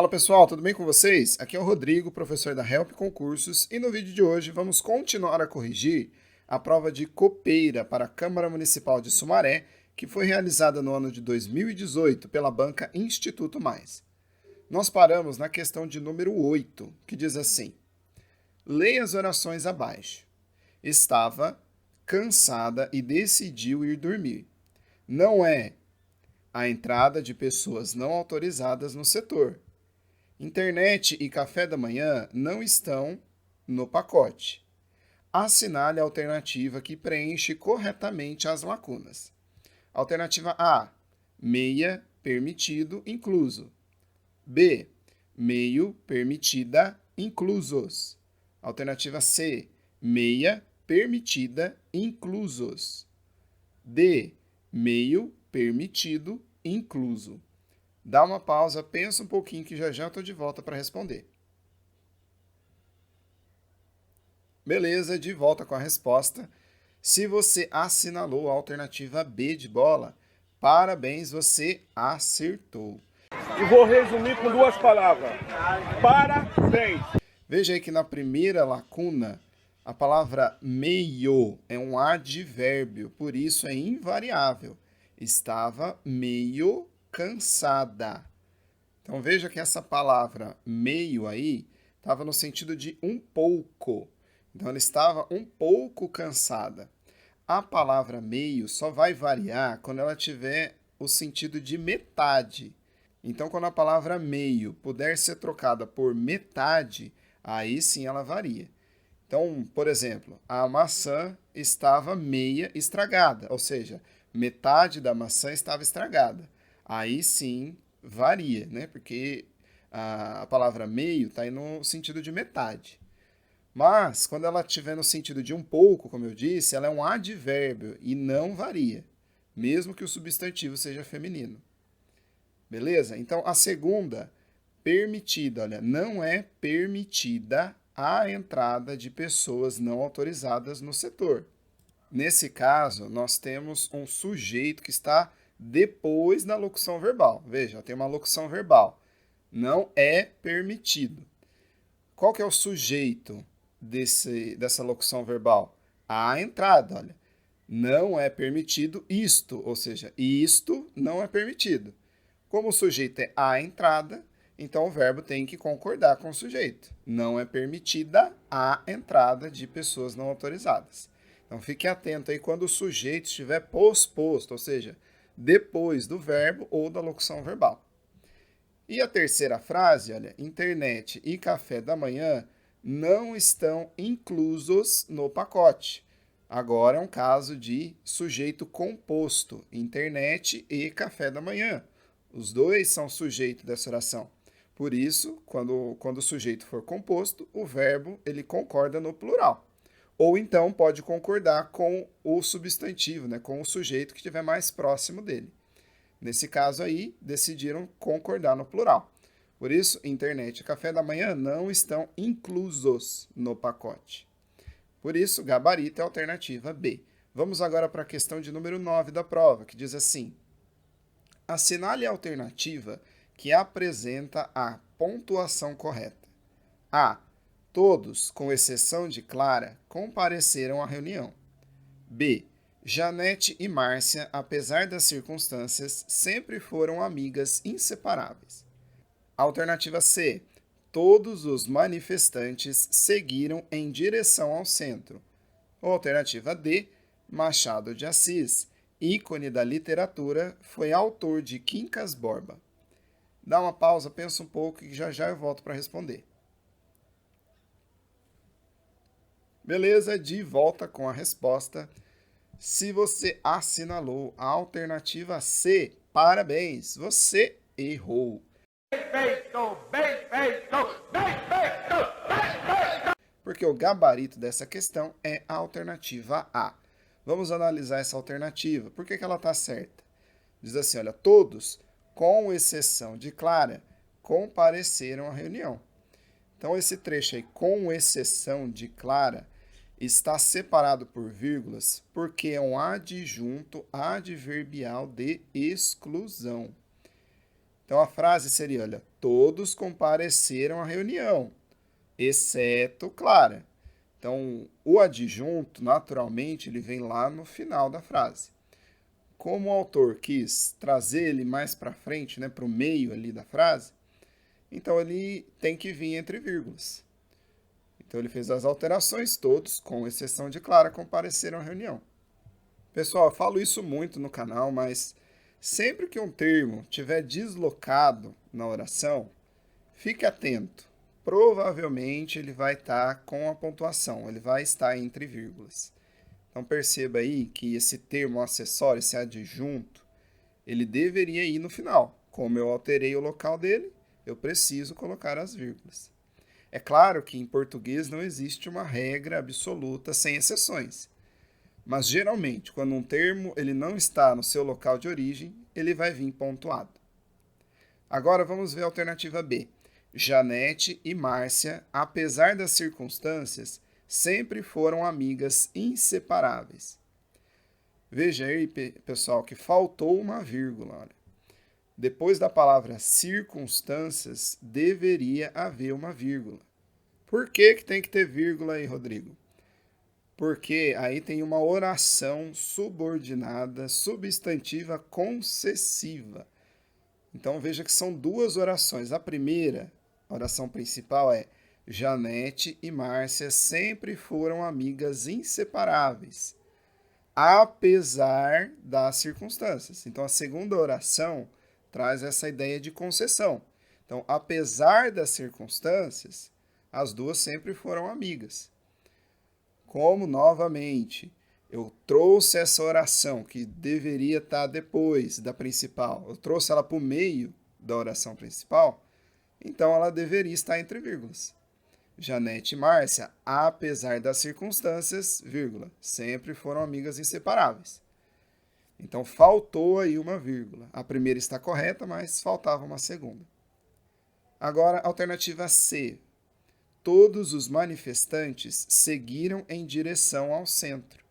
Fala pessoal, tudo bem com vocês? Aqui é o Rodrigo, professor da Help Concursos, e no vídeo de hoje vamos continuar a corrigir a prova de copeira para a Câmara Municipal de Sumaré, que foi realizada no ano de 2018 pela banca Instituto Mais. Nós paramos na questão de número 8, que diz assim: leia as orações abaixo. Estava cansada e decidiu ir dormir. Não é a entrada de pessoas não autorizadas no setor. Internet e café da manhã não estão no pacote. Assinale a alternativa que preenche corretamente as lacunas. Alternativa A, meia, permitido, incluso. B, meio, permitida, inclusos. Alternativa C, meia, permitida, inclusos. D, meio, permitido, incluso. Dá uma pausa, pensa um pouquinho que já estou de volta para responder. Beleza, de volta com a resposta. Se você assinalou a alternativa B de bola, parabéns, você acertou. E vou resumir com duas palavras. Parabéns! Veja aí que na primeira lacuna, a palavra meio é um advérbio, por isso é invariável. Estava meio cansada. Então veja que essa palavra meio aí estava no sentido de um pouco. Então ela estava um pouco cansada. A palavra meio só vai variar quando ela tiver o sentido de metade. Então quando a palavra meio puder ser trocada por metade, aí sim ela varia. Então, por exemplo, a maçã estava meia estragada, ou seja, metade da maçã estava estragada. Aí sim varia, né? Porque a palavra meio está aí no sentido de metade. Mas, quando ela estiver no sentido de um pouco, como eu disse, ela é um advérbio e não varia, mesmo que o substantivo seja feminino. Beleza? Então, a segunda, permitida, olha, não é permitida a entrada de pessoas não autorizadas no setor. Nesse caso, nós temos um sujeito que está depois da locução verbal. Veja, tem uma locução verbal. Não é permitido. Qual que é o sujeito dessa locução verbal? A entrada, olha. Não é permitido isto, ou seja, isto não é permitido. Como o sujeito é a entrada, então o verbo tem que concordar com o sujeito. Não é permitida a entrada de pessoas não autorizadas. Então fique atento aí quando o sujeito estiver posposto, ou seja, depois do verbo ou da locução verbal. E a terceira frase, olha, internet e café da manhã não estão inclusos no pacote. Agora é um caso de sujeito composto, internet e café da manhã. Os dois são sujeito dessa oração. Por isso, quando o sujeito for composto, o verbo ele concorda no plural. Ou então pode concordar com o substantivo, né, com o sujeito que estiver mais próximo dele. Nesse caso aí, decidiram concordar no plural. Por isso, internet e café da manhã não estão inclusos no pacote. Por isso, gabarito é a alternativa B. Vamos agora para a questão de número 9 da prova, que diz assim: assinale a alternativa que apresenta a pontuação correta. A. Todos, com exceção de Clara, compareceram à reunião. B. Janete e Márcia, apesar das circunstâncias, sempre foram amigas inseparáveis. Alternativa C. Todos os manifestantes seguiram em direção ao centro. Ou alternativa D. Machado de Assis, ícone da literatura, foi autor de Quincas Borba. Dá uma pausa, pensa um pouco e já eu volto para responder. Beleza, de volta com a resposta. Se você assinalou a alternativa C, parabéns, você errou. Bem feito, bem feito, bem feito, bem feito! Porque o gabarito dessa questão é a alternativa A. Vamos analisar essa alternativa. Por que ela está certa? Diz assim, olha, todos, com exceção de Clara, compareceram à reunião. Então, esse trecho aí, com exceção de Clara, está separado por vírgulas porque é um adjunto adverbial de exclusão. Então a frase seria, olha, todos compareceram à reunião, exceto Clara. Então o adjunto, naturalmente, ele vem lá no final da frase. Como o autor quis trazer ele mais para frente, né, para o meio ali da frase, então ele tem que vir entre vírgulas. Então ele fez as alterações, todos, com exceção de Clara, compareceram à reunião. Pessoal, eu falo isso muito no canal, mas sempre que um termo estiver deslocado na oração, fique atento. Provavelmente ele vai estar com a pontuação, ele vai estar entre vírgulas. Então perceba aí que esse termo acessório, esse adjunto, ele deveria ir no final. Como eu alterei o local dele, eu preciso colocar as vírgulas. É claro que em português não existe uma regra absoluta sem exceções. Mas geralmente, quando um termo ele não está no seu local de origem, ele vai vir pontuado. Agora vamos ver a alternativa B. Janete e Márcia, apesar das circunstâncias, sempre foram amigas inseparáveis. Veja aí, pessoal, que faltou uma vírgula. Olha. Depois da palavra circunstâncias, deveria haver uma vírgula. Por que tem que ter vírgula aí, Rodrigo? Porque aí tem uma oração subordinada, substantiva, concessiva. Então veja que são duas orações. A primeira, a oração principal é Janete e Márcia sempre foram amigas inseparáveis, apesar das circunstâncias. Então a segunda oração traz essa ideia de concessão. Então, apesar das circunstâncias, as duas sempre foram amigas. Como, novamente, eu trouxe essa oração que deveria estar depois da principal, eu trouxe ela para o meio da oração principal, então ela deveria estar entre vírgulas. Janete e Márcia, apesar das circunstâncias, vírgula, sempre foram amigas inseparáveis. Então faltou aí uma vírgula. A primeira está correta, mas faltava uma segunda. Agora, alternativa C. Todos os manifestantes seguiram em direção ao centro.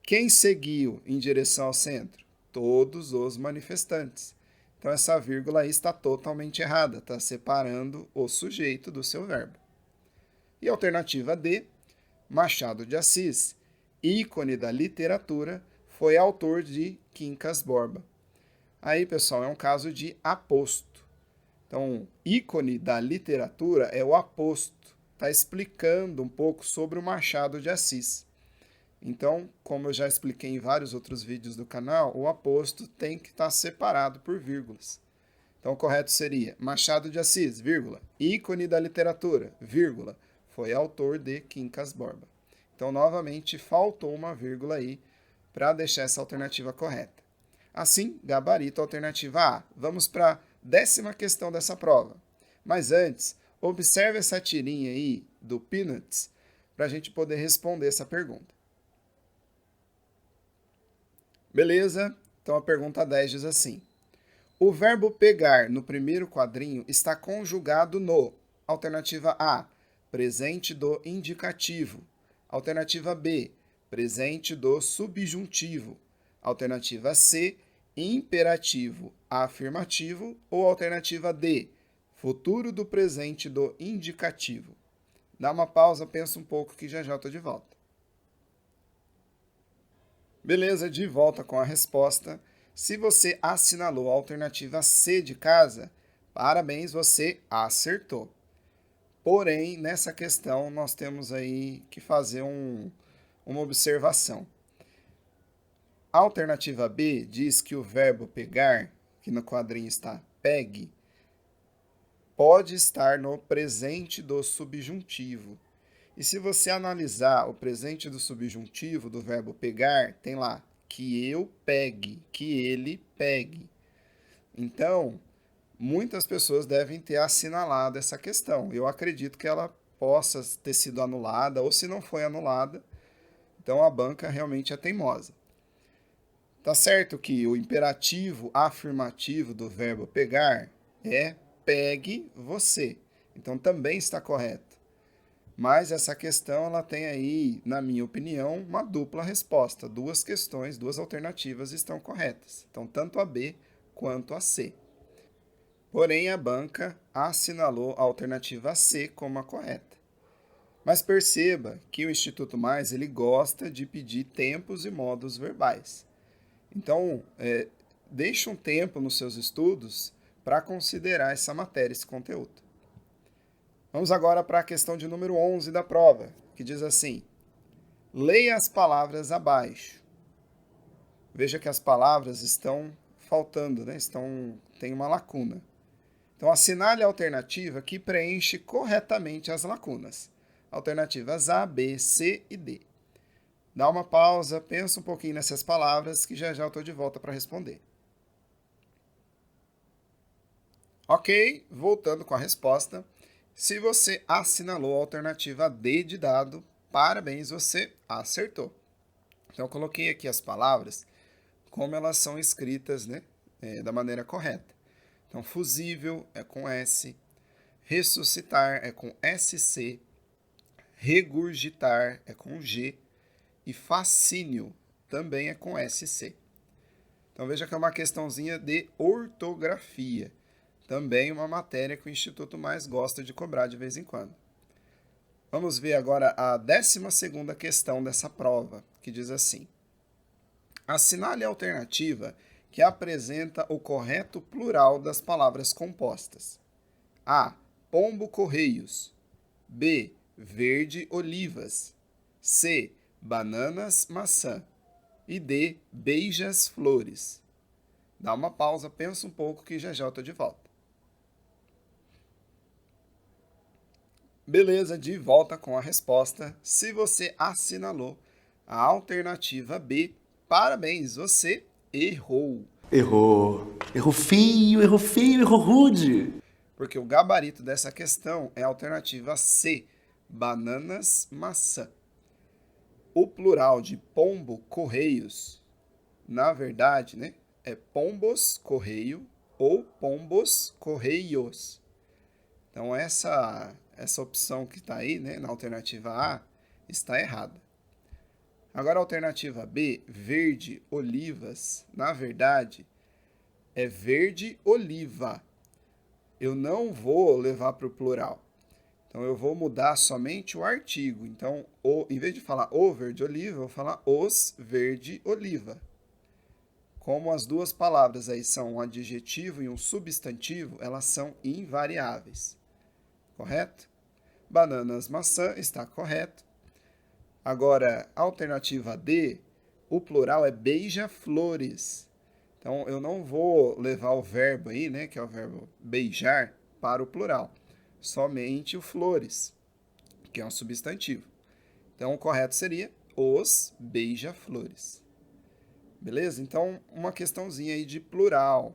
Quem seguiu em direção ao centro? Todos os manifestantes. Então essa vírgula aí está totalmente errada, está separando o sujeito do seu verbo. E alternativa D, Machado de Assis, ícone da literatura, foi autor de Quincas Borba. Aí, pessoal, é um caso de aposto. Então, ícone da literatura é o aposto. Está explicando um pouco sobre o Machado de Assis. Então, como eu já expliquei em vários outros vídeos do canal, o aposto tem que estar separado por vírgulas. Então, o correto seria Machado de Assis, vírgula, ícone da literatura, vírgula, foi autor de Quincas Borba. Então, novamente, faltou uma vírgula aí para deixar essa alternativa correta. Assim, gabarito alternativa A. Vamos para a 10ª questão dessa prova. Mas antes, observe essa tirinha aí do Peanuts para a gente poder responder essa pergunta. Beleza? Então a pergunta 10 diz assim. O verbo pegar no primeiro quadrinho está conjugado no, alternativa A, presente do indicativo. Alternativa B, presente do subjuntivo. Alternativa C, imperativo afirmativo. Ou alternativa D, futuro do presente do indicativo. Dá uma pausa, pensa um pouco que já já estou de volta. Beleza, de volta com a resposta. Se você assinalou a alternativa C de casa, parabéns, você acertou. Porém, nessa questão, nós temos aí que fazer uma observação. A alternativa B diz que o verbo pegar, que no quadrinho está pegue, pode estar no presente do subjuntivo. E se você analisar o presente do subjuntivo do verbo pegar, tem lá que eu pegue, que ele pegue. Então, muitas pessoas devem ter assinalado essa questão. Eu acredito que ela possa ter sido anulada, ou se não foi anulada, então a banca realmente é teimosa. Tá certo que o imperativo afirmativo do verbo pegar é pegue você. Então também está correto. Mas essa questão ela tem aí, na minha opinião, uma dupla resposta. Duas questões, duas alternativas estão corretas. Então tanto a B quanto a C. Porém, a banca assinalou a alternativa C como a correta. Mas perceba que o Instituto Mais ele gosta de pedir tempos e modos verbais. Então, deixe um tempo nos seus estudos para considerar essa matéria, esse conteúdo. Vamos agora para a questão de número 11 da prova, que diz assim: leia as palavras abaixo. Veja que as palavras estão faltando, né? Tem uma lacuna. Então, assinale a alternativa que preenche corretamente as lacunas. Alternativas A, B, C e D. Dá uma pausa, pensa um pouquinho nessas palavras, que já eu estou de volta para responder. Ok, voltando com a resposta. Se você assinalou a alternativa D de dado, parabéns, você acertou. Então, eu coloquei aqui as palavras como elas são escritas, né, da maneira correta. Então, fusível é com S, ressuscitar é com SC, regurgitar é com G e fascínio também é com SC. Então, veja que é uma questãozinha de ortografia. Também uma matéria que o Instituto Mais gosta de cobrar de vez em quando. Vamos ver agora a 12ª questão dessa prova, que diz assim: assinale a alternativa que apresenta o correto plural das palavras compostas. A. Pombo correios. B. Verde olivas. C. Bananas maçã. E D. Beijas flores. Dá uma pausa, pensa um pouco que já eu estou de volta. Beleza, de volta com a resposta. Se você assinalou a alternativa B, parabéns, você errou. Errou. Errou feio, errou feio, errou rude. Porque o gabarito dessa questão é a alternativa C, bananas maçã. O plural de pombo correios, na verdade, né, é pombos correio ou pombos correios. Então, essa opção que está aí, né, na alternativa A, está errada. Agora, a alternativa B, verde olivas, na verdade, é verde oliva. Eu não vou levar para o plural. Então, eu vou mudar somente o artigo. Então, em vez de falar o verde oliva, eu vou falar os verde oliva. Como as duas palavras aí são um adjetivo e um substantivo, elas são invariáveis. Correto? Bananas, maçã, está correto. Agora, a alternativa D, o plural é beija-flores. Então, eu não vou levar o verbo aí, né, que é o verbo beijar, para o plural. Somente o flores, que é um substantivo. Então, o correto seria os beija-flores. Beleza? Então, uma questãozinha aí de plural.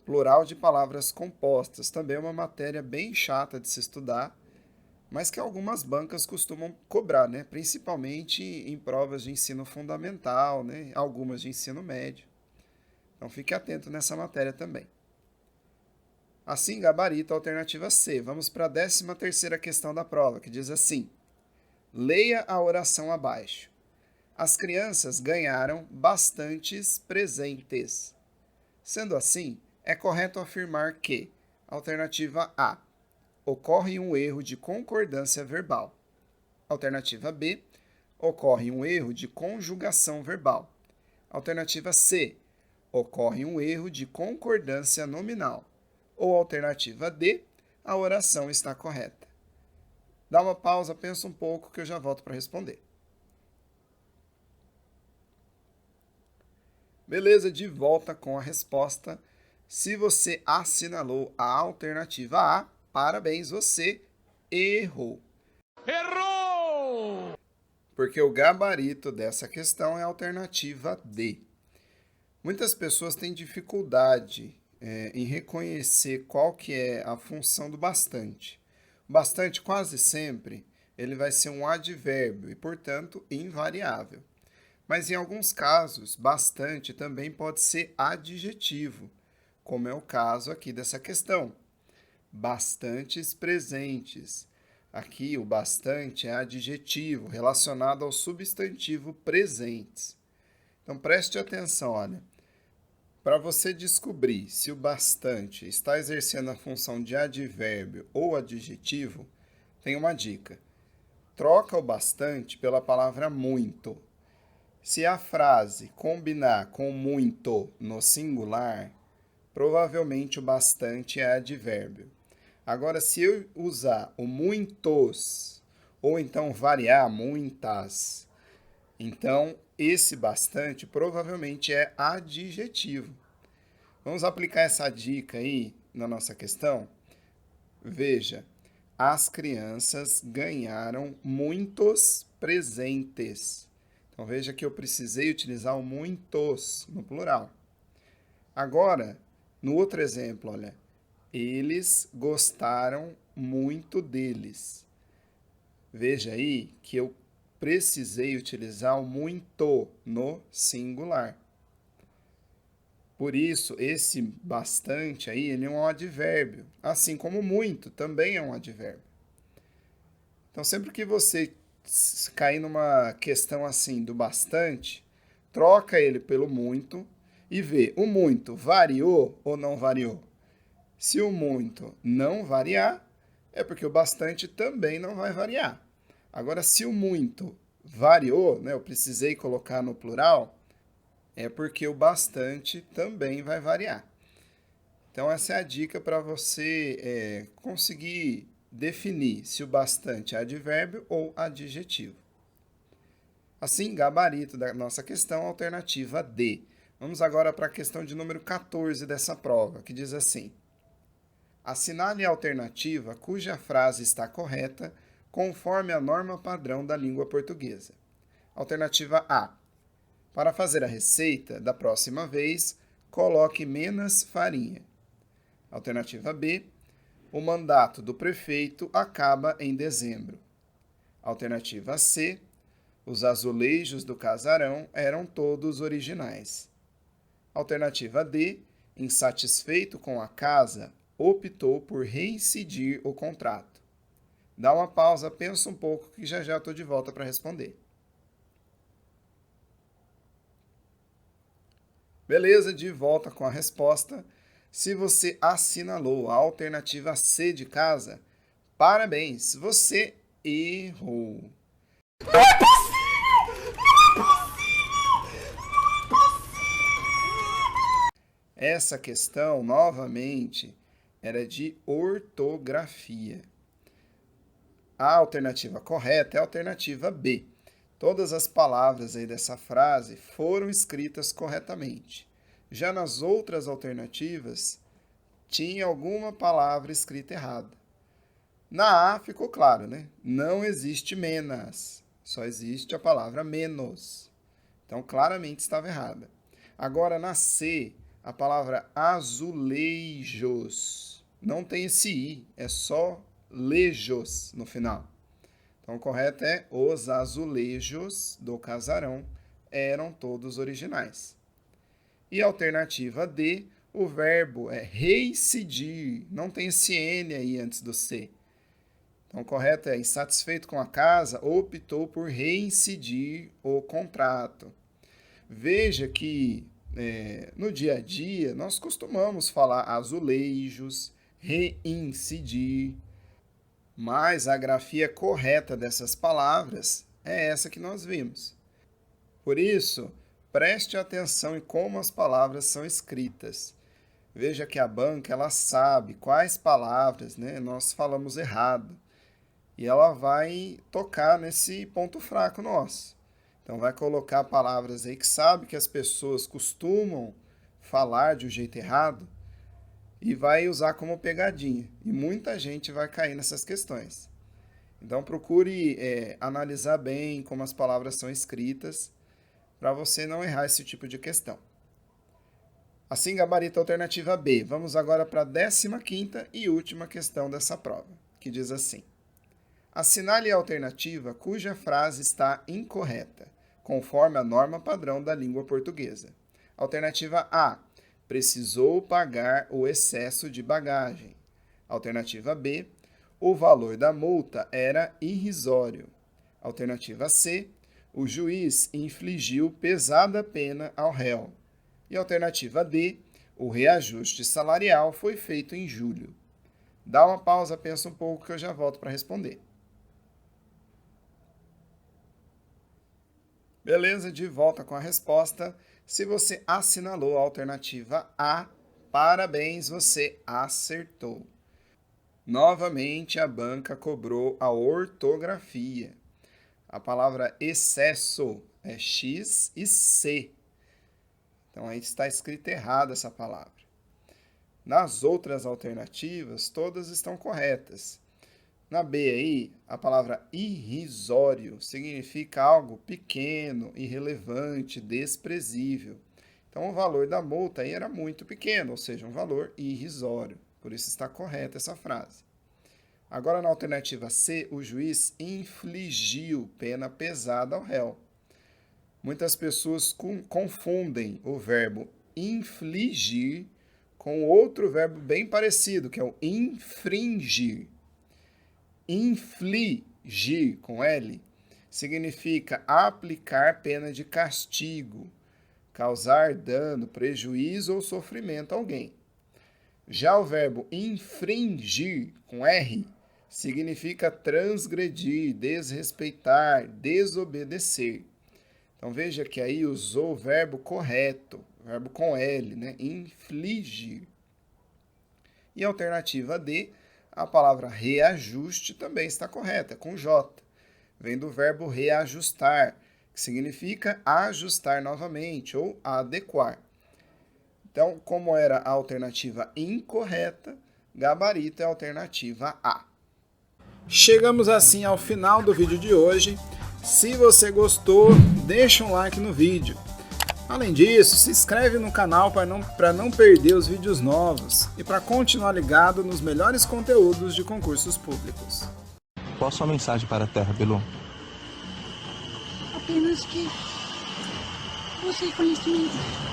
Plural de palavras compostas. Também é uma matéria bem chata de se estudar, mas que algumas bancas costumam cobrar, né? Principalmente em provas de ensino fundamental, né? Algumas de ensino médio. Então, fique atento nessa matéria também. Assim, gabarito a alternativa C. Vamos para a 13ª questão da prova, que diz assim: leia a oração abaixo. As crianças ganharam bastantes presentes. Sendo assim, é correto afirmar que, alternativa A, ocorre um erro de concordância verbal. Alternativa B, ocorre um erro de conjugação verbal. Alternativa C, ocorre um erro de concordância nominal. Ou alternativa D, a oração está correta. Dá uma pausa, pensa um pouco que eu já volto para responder. Beleza, de volta com a resposta. Se você assinalou a alternativa A, parabéns, você errou. Errou! Porque o gabarito dessa questão é a alternativa D. Muitas pessoas têm dificuldade em reconhecer qual que é a função do bastante. O bastante, quase sempre, ele vai ser um advérbio e, portanto, invariável. Mas, em alguns casos, bastante também pode ser adjetivo, como é o caso aqui dessa questão. Bastantes presentes. Aqui, o bastante é adjetivo relacionado ao substantivo presentes. Então, preste atenção, olha. Para você descobrir se o bastante está exercendo a função de advérbio ou adjetivo, tem uma dica. Troca o bastante pela palavra muito. Se a frase combinar com muito no singular, provavelmente o bastante é advérbio. Agora, se eu usar o muitos, ou então variar muitas, então esse bastante provavelmente é adjetivo. Vamos aplicar essa dica aí na nossa questão? Veja, as crianças ganharam muitos presentes. Então veja que eu precisei utilizar o muitos no plural. Agora, no outro exemplo, olha, eles gostaram muito deles. Veja aí que eu precisei utilizar o muito no singular. Por isso, esse bastante aí, ele é um advérbio, assim como muito também é um advérbio. Então, sempre que você cair numa questão assim do bastante, troca ele pelo muito e vê, o muito variou ou não variou? Se o muito não variar, é porque o bastante também não vai variar. Agora, se o muito variou, né, eu precisei colocar no plural, é porque o bastante também vai variar. Então, essa é a dica para você conseguir definir se o bastante é advérbio ou adjetivo. Assim, gabarito da nossa questão, alternativa D. Vamos agora para a questão de número 14 dessa prova, que diz assim: assinale a alternativa cuja frase está correta conforme a norma padrão da língua portuguesa. Alternativa A. Para fazer a receita da próxima vez, coloque menos farinha. Alternativa B. O mandato do prefeito acaba em dezembro. Alternativa C. Os azulejos do casarão eram todos originais. Alternativa D. Insatisfeito com a casa, optou por reincidir o contrato. Dá uma pausa, pensa um pouco que já já estou de volta para responder. Beleza, de volta com a resposta. Se você assinalou a alternativa C de casa, parabéns, você errou. Não é possível! Não é possível! Essa questão, novamente, era de ortografia. A alternativa correta é a alternativa B. Todas as palavras aí dessa frase foram escritas corretamente. Já nas outras alternativas, tinha alguma palavra escrita errada. Na A ficou claro, né? Não existe menos, só existe a palavra menos. Então, claramente estava errada. Agora, na C, a palavra azulejos. Não tem esse I, é só lejos no final. Então, o correto é os azulejos do casarão eram todos originais. E a alternativa D, o verbo é reincidir. Não tem esse N aí antes do C. Então, o correto é insatisfeito com a casa, optou por reincidir o contrato. Veja que no dia a dia nós costumamos falar azulejos, reincidir, mas a grafia correta dessas palavras é essa que nós vimos. Por isso, preste atenção em como as palavras são escritas. Veja que a banca ela sabe quais palavras, né, nós falamos errado. E ela vai tocar nesse ponto fraco nosso. Então, vai colocar palavras aí que sabe que as pessoas costumam falar de um jeito errado e vai usar como pegadinha. E muita gente vai cair nessas questões. Então, procure analisar bem como as palavras são escritas para você não errar esse tipo de questão. Assim, gabarito alternativa B. Vamos agora para a 15ª e última questão dessa prova, que diz assim: assinale a alternativa cuja frase está incorreta, conforme a norma padrão da língua portuguesa. Alternativa A. Precisou pagar o excesso de bagagem. Alternativa B. O valor da multa era irrisório. Alternativa C. O juiz infligiu pesada pena ao réu. E alternativa D, o reajuste salarial foi feito em julho. Dá uma pausa, pensa um pouco que eu já volto para responder. Beleza, de volta com a resposta. Se você assinalou a alternativa A, parabéns, você acertou. Novamente, a banca cobrou a ortografia. A palavra excesso é X e C. Então, aí está escrita errada essa palavra. Nas outras alternativas, todas estão corretas. Na B aí, a palavra irrisório significa algo pequeno, irrelevante, desprezível. Então, o valor da multa aí era muito pequeno, ou seja, um valor irrisório. Por isso está correta essa frase. Agora, na alternativa C, o juiz infligiu pena pesada ao réu. Muitas pessoas confundem o verbo infligir com outro verbo bem parecido, que é o infringir. Infligir, com L, significa aplicar pena de castigo, causar dano, prejuízo ou sofrimento a alguém. Já o verbo infringir, com R, significa transgredir, desrespeitar, desobedecer. Então veja que aí usou o verbo correto, o verbo com L, né? Infligir. E a alternativa D, a palavra reajuste também está correta, com J. Vem do verbo reajustar, que significa ajustar novamente ou adequar. Então, como era a alternativa incorreta, gabarito é a alternativa A. Chegamos assim ao final do vídeo de hoje. Se você gostou, deixa um like no vídeo. Além disso, se inscreve no canal para não perder os vídeos novos e para continuar ligado nos melhores conteúdos de concursos públicos. Qual a sua mensagem para a Terra, Belu? Apenas que você é conhecimento.